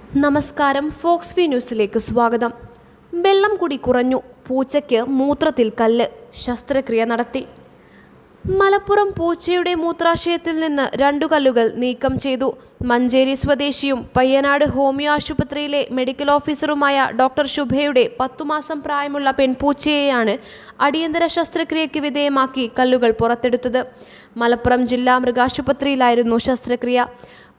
നമസ്കാരം, Fox V ന്യൂസിലേക്ക് സ്വാഗതം. വെള്ളം കുടി കുറഞ്ഞു, പൂച്ചയ്ക്ക് മൂത്രത്തിൽ കല്ല്, ശസ്ത്രക്രിയ നടത്തി. മലപ്പുറം പൂച്ചയുടെ മൂത്രാശയത്തിൽ നിന്ന് 2 കല്ലുകൾ നീക്കം ചെയ്തു. മഞ്ചേരി സ്വദേശിയും പയ്യനാട് ഹോമിയോ ആശുപത്രിയിലെ മെഡിക്കൽ ഓഫീസറുമായ ഡോക്ടർ ശുഭയുടെ 10 മാസം പ്രായമുള്ള പെൺപൂച്ചയെയാണ് അടിയന്തര ശസ്ത്രക്രിയയ്ക്ക് വിധേയമാക്കി കല്ലുകൾ പുറത്തെടുത്തത്. മലപ്പുറം ജില്ലാ മൃഗാശുപത്രിയിലായിരുന്നു ശസ്ത്രക്രിയ.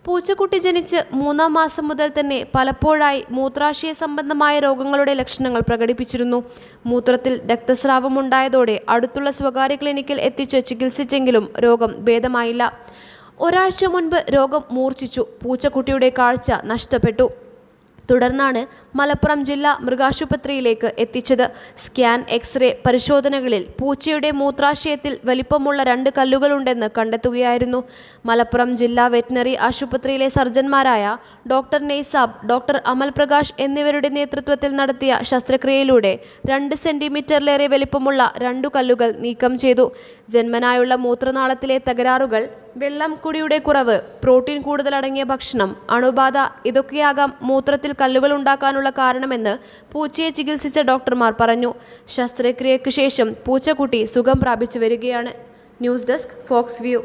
പൂച്ചക്കുട്ടി ജനിച്ച് 3-ാം മാസം മുതൽ തന്നെ പലപ്പോഴായി മൂത്രാശയ സംബന്ധമായ രോഗങ്ങളുടെ ലക്ഷണങ്ങൾ പ്രകടിപ്പിച്ചിരുന്നു. മൂത്രത്തിൽ രക്തസ്രാവമുണ്ടായതോടെ അടുത്തുള്ള സ്വകാര്യ ക്ലിനിക്കിൽ എത്തിച്ച് ചികിത്സിച്ചെങ്കിലും രോഗം ഭേദമായില്ല. ഒരാഴ്ച മുൻപ് രോഗം മൂർച്ഛിച്ചു. പൂച്ചക്കുട്ടിയുടെ കാഴ്ച നഷ്ടപ്പെട്ടു. തുടർന്നാണ് മലപ്പുറം ജില്ലാ മൃഗാശുപത്രിയിലേക്ക് എത്തിച്ചത്. സ്കാൻ, എക്സ്റേ പരിശോധനകളിൽ പൂച്ചയുടെ മൂത്രാശയത്തിൽ വലിപ്പമുള്ള 2 കല്ലുകളുണ്ടെന്ന് കണ്ടെത്തുകയായിരുന്നു. മലപ്പുറം ജില്ലാ വെറ്റിനറി ആശുപത്രിയിലെ സർജന്മാരായ ഡോക്ടർ നെയ്സാബ്, ഡോക്ടർ അമൽ പ്രകാശ് എന്നിവരുടെ നേതൃത്വത്തിൽ നടത്തിയ ശസ്ത്രക്രിയയിലൂടെ 2 സെന്റിമീറ്ററിലേറെ വലിപ്പമുള്ള 2 കല്ലുകൾ നീക്കം ചെയ്തു. ജന്മനായുള്ള മൂത്രനാളത്തിലെ തകരാറുകൾ, വെള്ളം കുടിയുടെ കുറവ്, പ്രോട്ടീൻ കൂടുതലടങ്ങിയ ഭക്ഷണം, അണുബാധ ഇതൊക്കെയാകാം മൂത്രത്തിൽ കല്ലുകൾ ഉണ്ടാക്കാനുള്ള കാരണമെന്ന് പൂച്ചയെ ചികിത്സിച്ച ഡോക്ടർമാർ പറഞ്ഞു. ശസ്ത്രക്രിയയ്ക്ക് ശേഷം പൂച്ചക്കുട്ടി സുഖം പ്രാപിച്ചു വരികയാണ്. News desk, Fox view.